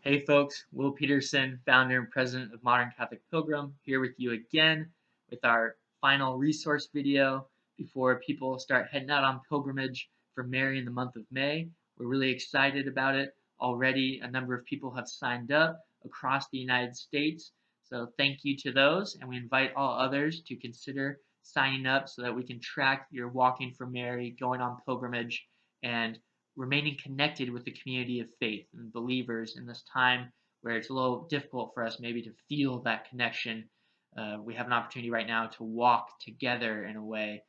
Hey folks, Will Peterson, founder and president of Modern Catholic Pilgrim, here with you again with our final resource video before people start heading out on pilgrimage for Mary in the month of May. We're really excited about it. Already a number of people have signed up across the United States, so thank you to those, and we invite all others to consider signing up so that we can track your walking for Mary, going on pilgrimage, and remaining connected with the community of faith and believers in this time where it's a little difficult for us maybe to feel that connection. We have an opportunity right now to walk together in a way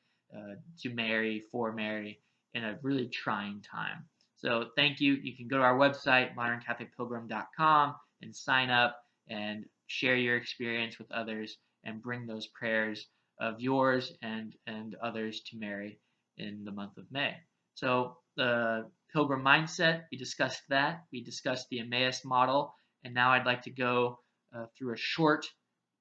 to Mary, for Mary, in a really trying time. So thank you. You can go to our website, moderncatholicpilgrim.com, and sign up and share your experience with others and bring those prayers of yours and others to Mary in the month of May. So the pilgrim mindset, we discussed that. We discussed the Emmaus model, and now I'd like to go through a short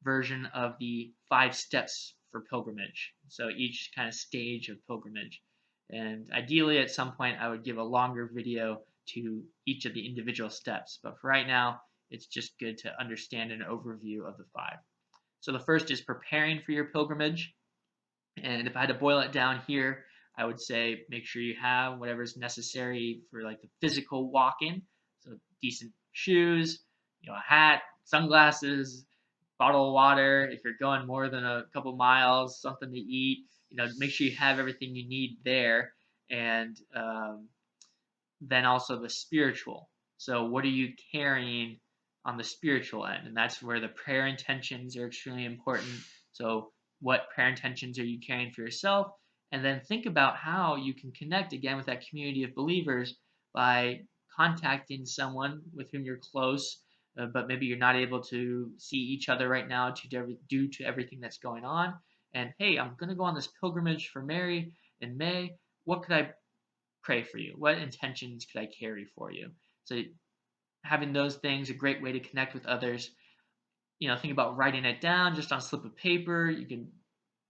version of the 5 steps for pilgrimage. So each kind of stage of pilgrimage. And ideally, at some point, I would give a longer video to each of the individual steps. But for right now, it's just good to understand an overview of the 5. So the first is preparing for your pilgrimage. And if I had to boil it down here, I would say make sure you have whatever's necessary for like the physical walking. So decent shoes, a hat, sunglasses, bottle of water. If you're going more than a couple miles, something to eat. Make sure you have everything you need there. And then also the spiritual. So what are you carrying on the spiritual end? And that's where the prayer intentions are extremely important. So what prayer intentions are you carrying for yourself? And then think about how you can connect again with that community of believers by contacting someone with whom you're close, but maybe you're not able to see each other right now due to everything that's going on. And hey, I'm going to go on this pilgrimage for Mary in May. What could I pray for you? What intentions could I carry for you? So having those things, a great way to connect with others. Think about writing it down just on a slip of paper. You can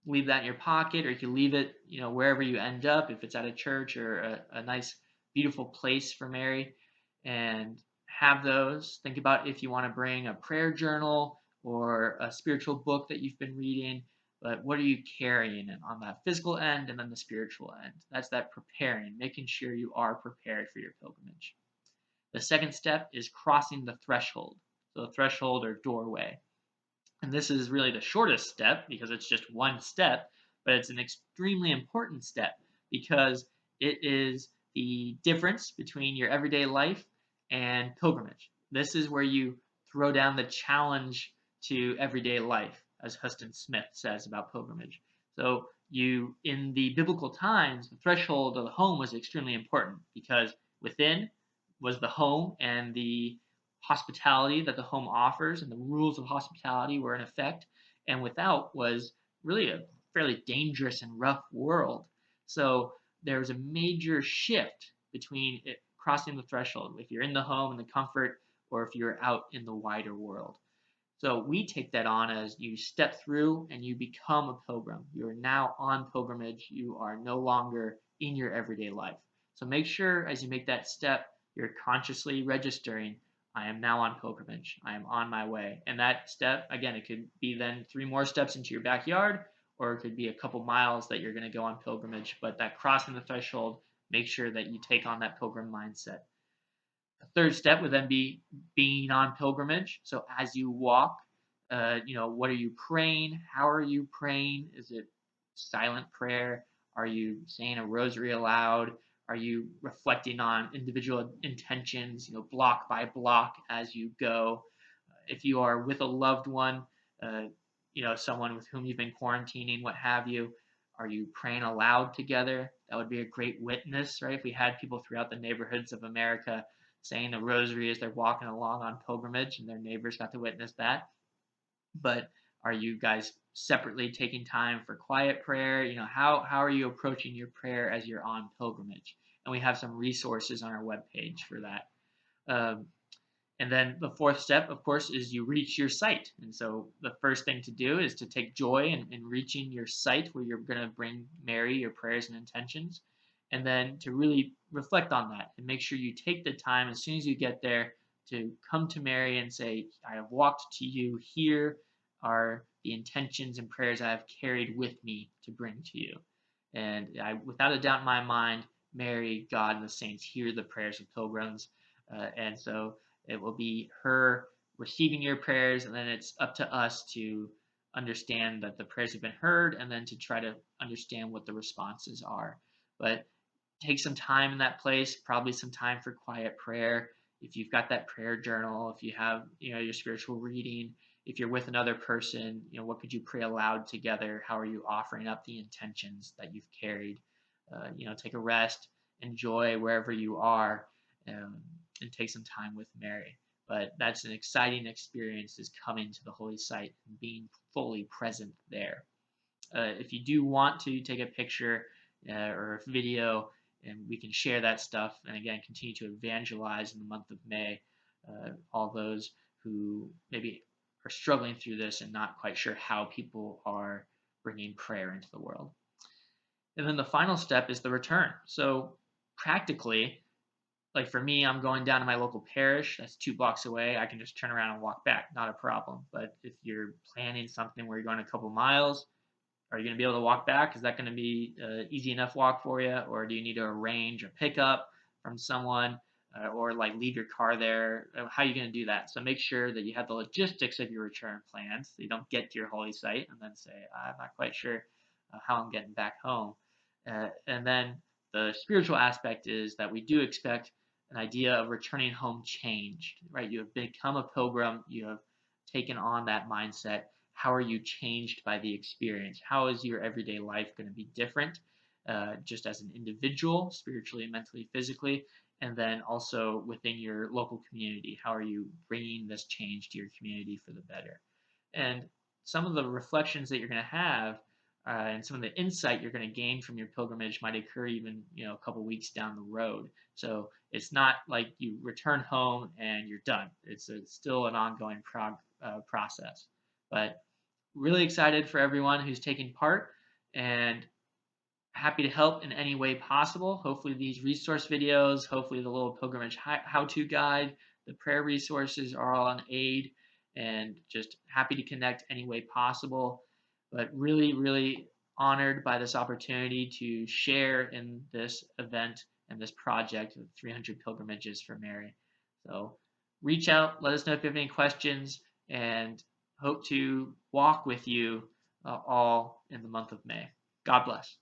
leave that in your pocket, or you can leave it, wherever you end up, if it's at a church or a nice, beautiful place for Mary, and have those. Think about if you want to bring a prayer journal or a spiritual book that you've been reading. But what are you carrying on that physical end and then the spiritual end? That's that preparing, making sure you are prepared for your pilgrimage. The second step is crossing the threshold. So the threshold or doorway. And this is really the shortest step because it's just one step, but it's an extremely important step because it is the difference between your everyday life and pilgrimage. This is where you throw down the challenge to everyday life, as Huston Smith says about pilgrimage. So in the biblical times, the threshold of the home was extremely important because within was the home and the hospitality that the home offers, and the rules of hospitality were in effect, and without was really a fairly dangerous and rough world. So there was a major shift between crossing the threshold, if you're in the home and the comfort, or if you're out in the wider world. So we take that on as you step through and you become a pilgrim. You are now on pilgrimage. You are no longer in your everyday life. So make sure as you make that step, you're consciously registering, I am now on pilgrimage. I am on my way. And that step, again, it could be then 3 more steps into your backyard, or it could be a couple miles that you're going to go on pilgrimage. But that crossing the threshold, make sure that you take on that pilgrim mindset. The third step would then be being on pilgrimage. So as you walk, what are you praying? How are you praying? Is it silent prayer? Are you saying a rosary aloud? Are you reflecting on individual intentions, block by block as you go? If you are with a loved one, someone with whom you've been quarantining, what have you, are you praying aloud together? That would be a great witness, right? If we had people throughout the neighborhoods of America saying the rosary as they're walking along on pilgrimage and their neighbors got to witness that. But are you guys separately taking time for quiet prayer? How are you approaching your prayer as you're on pilgrimage? And we have some resources on our webpage for that. And then the fourth step, of course, is you reach your site. And so the first thing to do is to take joy in reaching your site where you're going to bring Mary your prayers and intentions. And then to really reflect on that and make sure you take the time as soon as you get there to come to Mary and say, I have walked to you. Here are the intentions and prayers I have carried with me to bring to you. And without a doubt in my mind, Mary, God, and the saints hear the prayers of pilgrims. And so it will be her receiving your prayers, and then it's up to us to understand that the prayers have been heard and then to try to understand what the responses are. But take some time in that place, probably some time for quiet prayer. If you've got that prayer journal, if you have, your spiritual reading, if you're with another person, what could you pray aloud together? How are you offering up the intentions that you've carried? Take a rest, enjoy wherever you are, and take some time with Mary. But that's an exciting experience, is coming to the holy site and being fully present there. If you do want to take a picture or a video, and we can share that stuff, and again, continue to evangelize in the month of May, all those who maybe are struggling through this and not quite sure how people are bringing prayer into the world. And then the final step is the return. So practically, like for me, I'm going down to my local parish. That's 2 blocks away. I can just turn around and walk back, not a problem. But if you're planning something where you're going a couple miles, are you going to be able to walk back? Is that going to be an easy enough walk for you? Or do you need to arrange a pickup from someone or like leave your car there? How are you going to do that? So make sure that you have the logistics of your return plans, so you don't get to your holy site and then say, I'm not quite sure how I'm getting back home. And then the spiritual aspect is that we do expect an idea of returning home changed, right? You have become a pilgrim. You have taken on that mindset. How are you changed by the experience? How is your everyday life going to be different, just as an individual, spiritually, mentally, physically, and then also within your local community? How are you bringing this change to your community for the better? And some of the reflections that you're going to have and some of the insight you're going to gain from your pilgrimage might occur even a couple weeks down the road. So it's not like you return home and you're done. It's still an ongoing process. But really excited for everyone who's taking part and happy to help in any way possible. Hopefully these resource videos, hopefully the little pilgrimage how-to guide, the prayer resources are all an aid, and just happy to connect any way possible. But really, really honored by this opportunity to share in this event and this project of 300 pilgrimages for Mary. So reach out, let us know if you have any questions, and hope to walk with you all in the month of May. God bless.